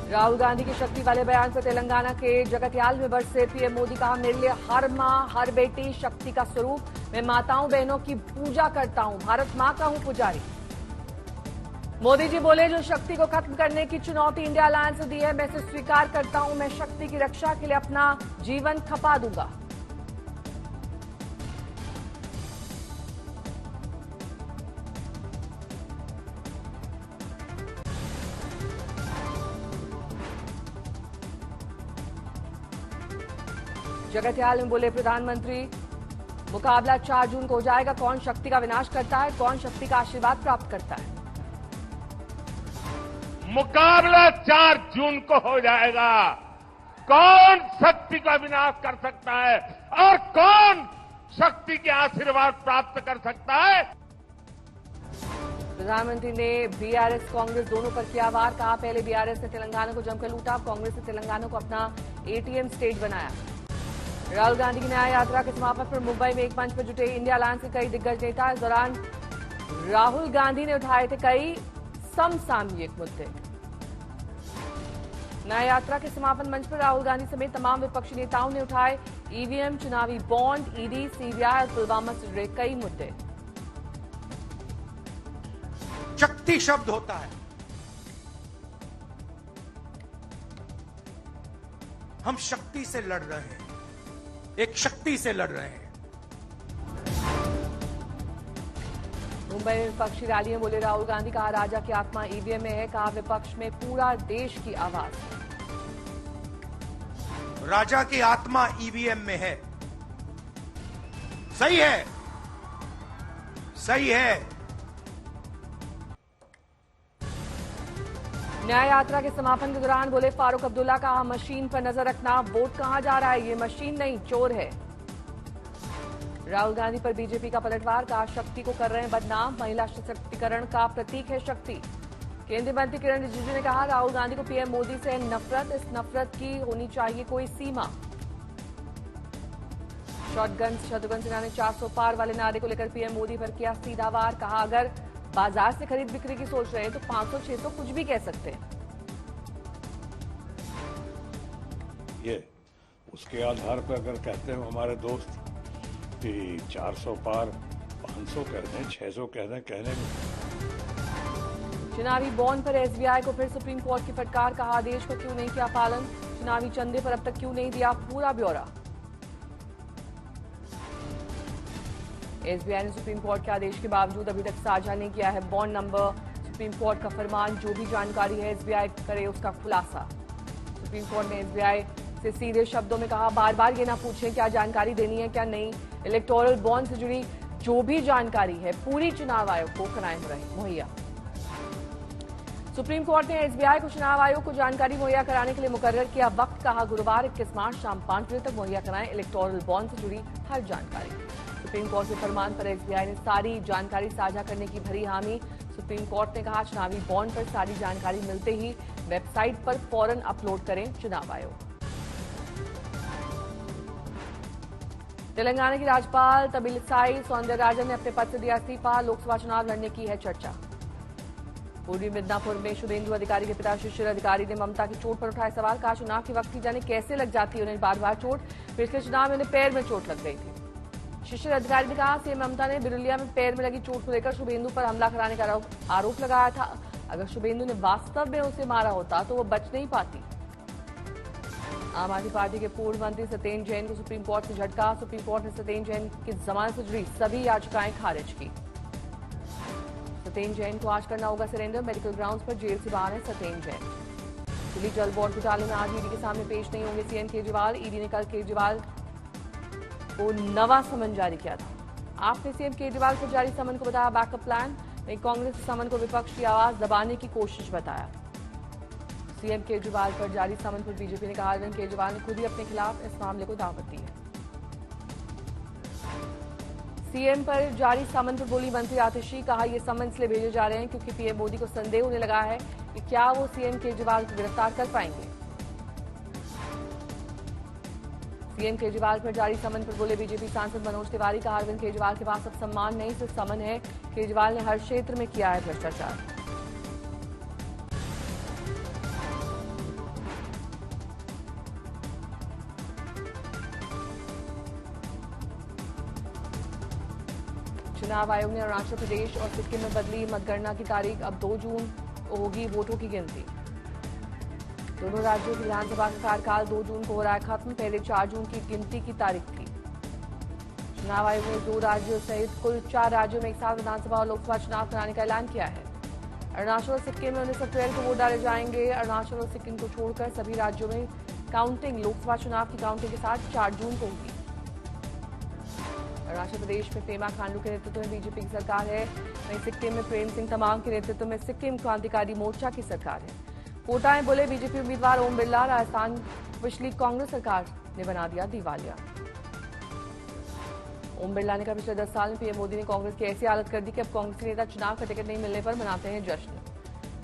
राहुल गांधी की शक्ति वाले बयान पर तेलंगाना के जगत्याल में बरसे पीएम मोदी। कहा, मेरे लिए हर मां हर बेटी शक्ति का स्वरूप। मैं माताओं बहनों की पूजा करता हूं, भारत मां का हूं पुजारी। मोदी जी बोले, जो शक्ति को खत्म करने की चुनौती इंडिया अलायंस ने दी है, मैं इसे स्वीकार करता हूं। मैं शक्ति की रक्षा के लिए अपना जीवन खपा दूंगा। जगत्याल में बोले प्रधानमंत्री, मुकाबला 4 जून को हो जाएगा। कौन शक्ति का विनाश करता है, कौन शक्ति का आशीर्वाद प्राप्त करता है। मुकाबला 4 जून को हो जाएगा। कौन शक्ति का विनाश कर सकता है और कौन शक्ति के आशीर्वाद प्राप्त कर सकता है। प्रधानमंत्री ने बीआरएस कांग्रेस दोनों पर किया वार। कहा, पहले बीआरएस ने तेलंगाना को जमकर लूटा, कांग्रेस ने तेलंगाना को अपना एटीएम स्टेट बनाया। राहुल गांधी की न्याय यात्रा के समापन पर मुंबई में एक मंच पर जुटे इंडिया अलायंस के कई दिग्गज नेता। इस दौरान राहुल गांधी ने उठाए थे कई समसामयिक मुद्दे। न्याय यात्रा के समापन मंच पर राहुल गांधी समेत तमाम विपक्षी नेताओं ने उठाए ईवीएम, चुनावी बॉन्ड, ईडी, सीबीआई और पुलवामा से जुड़े कई मुद्दे। शक्ति शब्द होता है, हम शक्ति से लड़ रहे हैं, एक शक्ति से लड़ रहे हैं। मुंबई में विपक्षी रैली में बोले राहुल गांधी। कहा, राजा की आत्मा ईवीएम में है। कहा, विपक्ष में पूरा देश की आवाज। राजा की आत्मा ईवीएम में है। सही है, सही है। न्याय यात्रा के समापन के दौरान बोले फारूक अब्दुल्ला। कहा, मशीन पर नजर रखना, वोट कहां जा रहा है, ये मशीन नहीं चोर है। राहुल गांधी पर बीजेपी का पलटवार। कहा, शक्ति को कर रहे हैं बदनाम, महिला सशक्तिकरण का प्रतीक है शक्ति। केंद्रीय मंत्री किरण रिजिजू ने कहा, राहुल गांधी को पीएम मोदी से नफरत, इस नफरत की होनी चाहिए कोई सीमा। शॉटगन शत्रुघ्न सिन्हा ने 400 पार वाले नारे को लेकर पीएम मोदी पर किया सीधा वार। कहा, अगर बाजार से खरीद बिक्री की सोच रहे हैं तो 500-600 कुछ भी कह सकते हैं। ये उसके आधार पर अगर कहते हैं हमारे दोस्त कि 400 पार 500 कह दें, 600 कह दें, कहने में। चुनावी बॉन्ड पर एसबीआई को फिर सुप्रीम कोर्ट की फटकार। कहा, आदेश को क्यों नहीं किया पालन, चुनावी चंदे पर अब तक क्यों नहीं दिया पूरा ब्यौरा। एसबीआई ने सुप्रीम कोर्ट के आदेश के बावजूद अभी तक साझा नहीं किया है बॉन्ड नंबर। सुप्रीम कोर्ट का फरमान, जो भी जानकारी है एसबीआई करे उसका खुलासा। सुप्रीम कोर्ट ने एसबीआई से सीधे शब्दों में कहा, बार बार ये ना पूछें क्या जानकारी देनी है क्या नहीं। इलेक्टोरल बॉन्ड से जुड़ी जो भी जानकारी है पूरी चुनाव आयोग को कराएं मुहैया। सुप्रीम कोर्ट ने एसबीआई को चुनाव आयोग को जानकारी मुहैया कराने के लिए मुकर्रर किया वक्त। कहा, गुरुवार 21 मार्च शाम 5 बजे तक मुहैया कराएं इलेक्टोरल बॉन्ड से जुड़ी हर जानकारी। सुप्रीम कोर्ट के फरमान पर एसबीआई ने सारी जानकारी साझा करने की भरी हामी। सुप्रीम कोर्ट ने कहा, चुनावी बॉन्ड पर सारी जानकारी मिलते ही वेबसाइट पर फौरन अपलोड करें चुनाव आयोग। तेलंगाना की राज्यपाल तमिलिसाई सौंदरराजन ने अपने पद से दिया इस्तीफा। लोकसभा चुनाव लड़ने की है चर्चा। पूर्वी मिदनापुर में शुभेंदु अधिकारी के पिता शिशिर अधिकारी ने ममता की चोट पर उठाए सवाल। कहा, चुनाव के वक्त की जाने कैसे लग जाती है उन्हें बार बार चोट। पिछले चुनाव में उन्हें पैर में चोट लग गई थी। शिशिर अधिकारी ने कहा, सीएम ममता ने बिरुलिया में पैर में लगी चोट को लेकर शुभेंदु पर हमला कराने का आरोप लगाया था। अगर शुभेंदु ने वास्तव में उसे मारा होता तो वो बच नहीं पाती। आम आदमी पार्टी के पूर्व मंत्री सत्येंद्र जैन को सुप्रीम कोर्ट से झटका। सुप्रीम कोर्ट ने सत्येंद्र जैन की जमानत से जुड़ी सभी याचिकाएं खारिज की। सत्येंद्र जैन को आज करना होगा सरेंडर। मेडिकल ग्राउंड्स पर जेल से बाहर है सत्येंद्र जैन। दिल्ली जल बोर्ड घोटाले में आज ईडी के सामने पेश नहीं होंगे सीएम केजरीवाल। ईडी ने कल केजरीवाल को नवा समन जारी किया था। आपने सीएम केजरीवाल को जारी समन को बताया बैकअप प्लान। वहीं कांग्रेस समन को विपक्ष की आवाज दबाने की कोशिश बताया। सीएम केजरीवाल पर जारी समन पर बीजेपी ने कहा, अरविंद केजरीवाल ने खुद ही अपने खिलाफ इस मामले को दावत दी है। सीएम पर जारी समन पर बोली मंत्री आतिशी। कहा, ये समन इसलिए भेजे जा रहे हैं क्योंकि पीएम मोदी को संदेह होने लगा है कि क्या वो सीएम केजरीवाल को गिरफ्तार कर पाएंगे। सीएम केजरीवाल पर जारी समन पर बोले बीजेपी सांसद मनोज तिवारी। कहा, अरविंद केजरीवाल के पास अब सम्मान नहीं सिर्फ समन है। केजरीवाल ने हर क्षेत्र में किया है भ्रष्टाचार। चुनाव आयोग ने अरुणाचल प्रदेश और सिक्किम में बदली मतगणना की तारीख। अब 2 जून को होगी वोटों की गिनती। दोनों राज्यों की विधानसभा का कार्यकाल 2 जून को हो रहा है खत्म। पहले 4 जून की गिनती की तारीख थी। चुनाव आयोग ने 2 राज्यों सहित कुल 4 राज्यों में एक साथ विधानसभा और लोकसभा चुनाव कराने का ऐलान किया है। अरुणाचल और सिक्किम में 19 अप्रैल को वोट डाले जाएंगे। अरुणाचल और सिक्किम को छोड़कर सभी राज्यों में काउंटिंग लोकसभा चुनाव की काउंटिंग के साथ 4 जून को होगी। अरुणाचल प्रदेश में पेमा खांडू के नेतृत्व में बीजेपी की सरकार है। वहीं सिक्किम में प्रेम सिंह तमांग के नेतृत्व में सिक्किम क्रांतिकारी मोर्चा की सरकार है। कोटा में बोले बीजेपी उम्मीदवार ओम बिरला। राजस्थान पिछली कांग्रेस सरकार ने बना दिया दिवालिया। ओम बिरला ने कहा पिछले 10 साल में पीएम मोदी ने कांग्रेस की ऐसी हालत कर दी कि अब कांग्रेसी नेता चुनाव का टिकट नहीं मिलने पर मनाते हैं जश्न।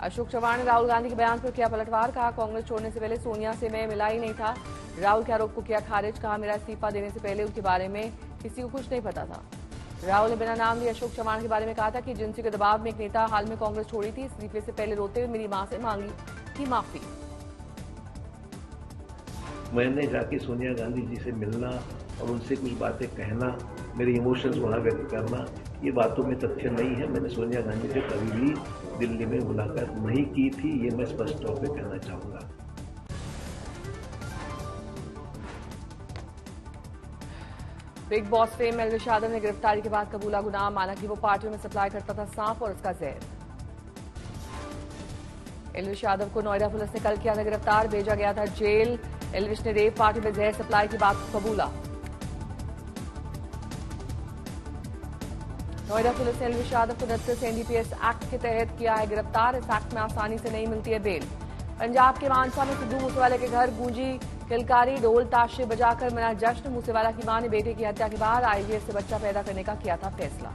अशोक चव्हाण ने राहुल गांधी के बयान पर किया पलटवार। कहा कांग्रेस छोड़ने से पहले सोनिया से मैं मिला ही नहीं था। राहुल के आरोप को किया खारिज। कहा मेरा इस्तीफा देने से पहले उनके बारे में किसी को कुछ नहीं पता था। राहुल ने बिना नाम लिए अशोक चव्हाण के बारे में कहा था कि एजेंसी के दबाव में एक नेता हाल में कांग्रेस छोड़ी थी। इस्तीफे से पहले रोते हुए मेरी मां से मांगी थी माफी। मैंने जाके सोनिया गांधी जी से मिलना और उनसे कुछ बातें कहना, मेरे इमोशंस वहां व्यक्त करना, ये बातों में तथ्य नहीं है। मैंने सोनिया गांधी से कभी भी दिल्ली में मुलाकात नहीं की थी, ये मैं स्पष्ट तौर पे कहना चाहूंगा। Big boss fame Elvish Yadav ने गिरफ्तारी के बाद कबूला गुनाह। माना कि वो पार्टियों में सप्लाई करता था सांप और उसका जहर। एलविश यादव को नोएडा पुलिस ने कल किया था गिरफ्तार। भेजा गया था जेल। एलविश ने रेप पार्टी में जहर सप्लाई की बात को कबूला। नोएडा पुलिस ने एलविश यादव को 29 एनडीपीएस एक्ट के तहत किया है गिरफ्तार। इस एक्ट में आसानी से नहीं मिलती है बेल। पंजाब के मानसा में सिद्धू मूसेवाले के घर गूंजी किलकारी। ढोल ताशे बजाकर मना जश्न। मूसेवाला की मां ने बेटे की हत्या के बाद आईवीएफ से बच्चा पैदा करने का किया था फैसला।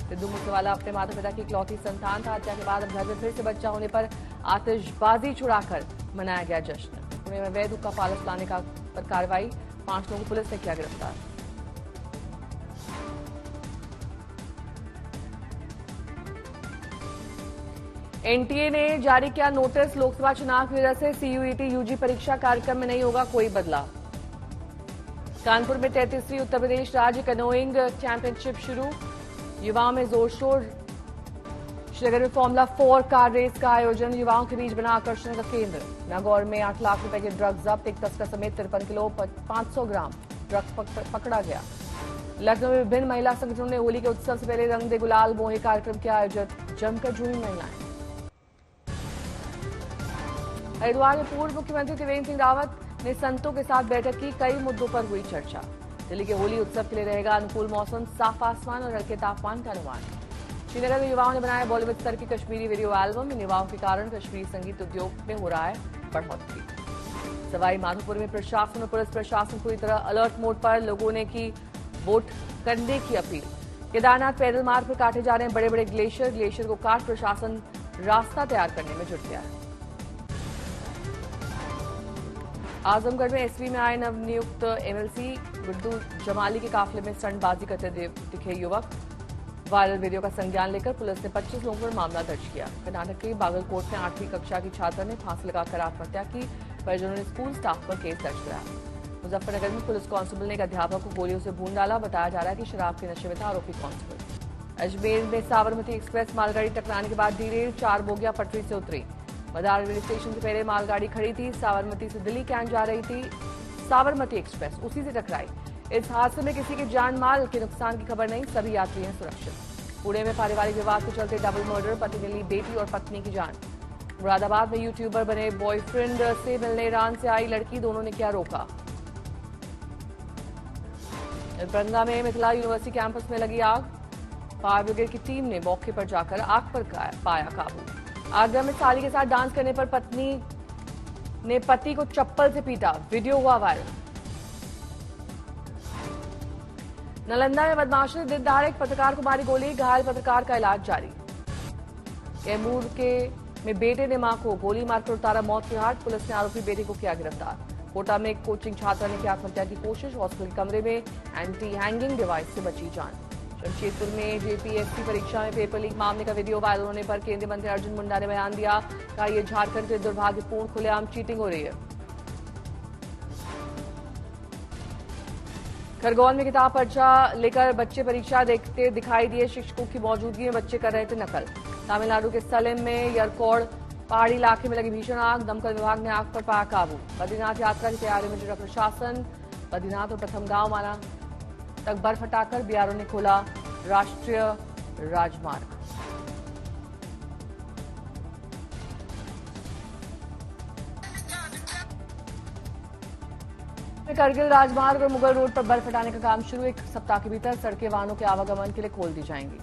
सिद्धू मूसेवाला अपने माता पिता की इकलौती संतान था। हत्या के बाद अब घर में फिर से बच्चा होने पर आतिशबाजी छुड़ाकर मनाया गया जश्न। पुणे में वैध हुक्का पालस लाने का पर कार्रवाई। 5 लोगों को पुलिस ने किया गिरफ्तार। एनटीए ने जारी किया नोटिस। लोकसभा चुनाव की वजह से सीयूईटी यूजी परीक्षा कार्यक्रम में नहीं होगा कोई बदलाव। कानपुर में 33वीं उत्तर प्रदेश राज्य कैनोइंग चैंपियनशिप शुरू। युवाओं में जोर शोर। श्रीनगर में फॉर्मूला 4 कार रेस का आयोजन। युवाओं के बीच बना आकर्षण का केंद्र। नागौर में 8 लाख रुपए के ड्रग्स जब्त। एक तस्कर समेत 53 किलो 500 ग्राम ड्रग्स पकड़ा गया। लखनऊ में विभिन्न महिला संगठनों ने होली के उत्सव से पहले रंग दे गुलाल मोहे कार्यक्रम किया आयोजित। जमकर झूमी महिलाएं। हरिद्वार में पूर्व मुख्यमंत्री त्रिवेंद्र सिंह रावत ने संतों के साथ बैठक की। कई मुद्दों पर हुई चर्चा। दिल्ली के होली उत्सव के लिए रहेगा अनुकूल मौसम। साफ आसमान और हल्के तापमान का अनुमान। श्रीनगर में युवाओं ने बनाया बॉलीवुड स्तर की कश्मीरी वीडियो एल्बम। इन युवाओं के कारण कश्मीरी संगीत उद्योग में हो रहा है बढ़ोतरी। सवाई माधोपुर में प्रशासन और पुलिस प्रशासन पूरी तरह अलर्ट मोड पर। लोगों ने की वोट करने की अपील। केदारनाथ पैदल मार्ग पर काटे जा रहे हैं बड़े बड़े ग्लेशियर। ग्लेशियर को काट प्रशासन रास्ता तैयार करने में जुट गया है। आजमगढ़ में एसपी में आए नवनियुक्त एमएलसी गुड्डू जमाली के काफिले में स्टंटबाजी करते दिखे युवक। वायरल वीडियो का संज्ञान लेकर पुलिस ने 25 लोगों पर मामला दर्ज किया। कर्नाटक के बागलकोट में 8वीं कक्षा की छात्रा ने फांसी लगाकर आत्महत्या की। परिजनों ने स्कूल स्टाफ पर केस दर्ज कराया। मुजफ्फरनगर में पुलिस कांस्टेबल ने एक अध्यापक को गोलियों से भून डाला। बताया जा रहा है कि शराब के नशे में था आरोपी कांस्टेबल। अजमेर में साबरमती एक्सप्रेस मालगाड़ी टकराने के बाद डीरेल। 4 बोगियां पटरी से उतरी। मदार रेलवे स्टेशन से पहले मालगाड़ी खड़ी थी। साबरमती से दिल्ली कैंट जा रही थी साबरमती एक्सप्रेस, उसी से टकराई। इस हादसे में किसी के जान माल के नुकसान की खबर नहीं। सभी यात्री हैं सुरक्षित। पुणे में पारिवारिक विवाद के चलते डबल मर्डर। पति ने ली बेटी और पत्नी की जान। मुरादाबाद में यूट्यूबर बने बॉयफ्रेंड से मिलने ईरान से आई लड़की। दोनों ने किया रोका। दरभंगा में मिथिला यूनिवर्सिटी कैंपस में लगी आग। फायर ब्रिगेड की टीम ने मौके पर जाकर आग पर पाया काबू। आगरा में साली के साथ डांस करने पर पत्नी ने पति को चप्पल से पीटा। वीडियो हुआ वायरल। नालंदा में बदमाशों ने दिन दहाड़े एक पत्रकार को मारी गोली। घायल पत्रकार का इलाज जारी। कैमूर में बेटे ने मां को गोली मारकर उतारा मौत के घाट। पुलिस ने आरोपी बेटे को किया गिरफ्तार। कोटा में एक कोचिंग छात्रा ने की आत्महत्या की कोशिश। हॉस्टल कमरे में एंटी हैंगिंग डिवाइस से बची जान। जमशेदपुर में जेपीएससी परीक्षा में पेपर लीक मामले का वीडियो वायरल होने पर केंद्रीय मंत्री अर्जुन मुंडा ने बयान दिया। कहा यह झारखंड के दुर्भाग्यपूर्ण खुलेआम चीटिंग हो रही है। खरगोन में किताब पर्चा लेकर बच्चे परीक्षा देखते दिखाई दिए। शिक्षकों की मौजूदगी में बच्चे कर रहे थे नकल। तमिलनाडु के सलेम में यरकौड़ पहाड़ी इलाके में लगी भीषण आग। दमकल विभाग ने आग पर पाया काबू। बद्रीनाथ यात्रा की तैयारी में जुटा प्रशासन। बद्रीनाथ और प्रथम गांव माना तक बर्फ हटाकर बीआरओ ने खोला राष्ट्रीय राजमार्ग। करगिल राजमार्ग और मुगल रोड पर बर्फ हटाने का काम शुरू। 1 सप्ताह के भीतर सड़कें वाहनों के आवागमन के लिए खोल दी जाएंगी।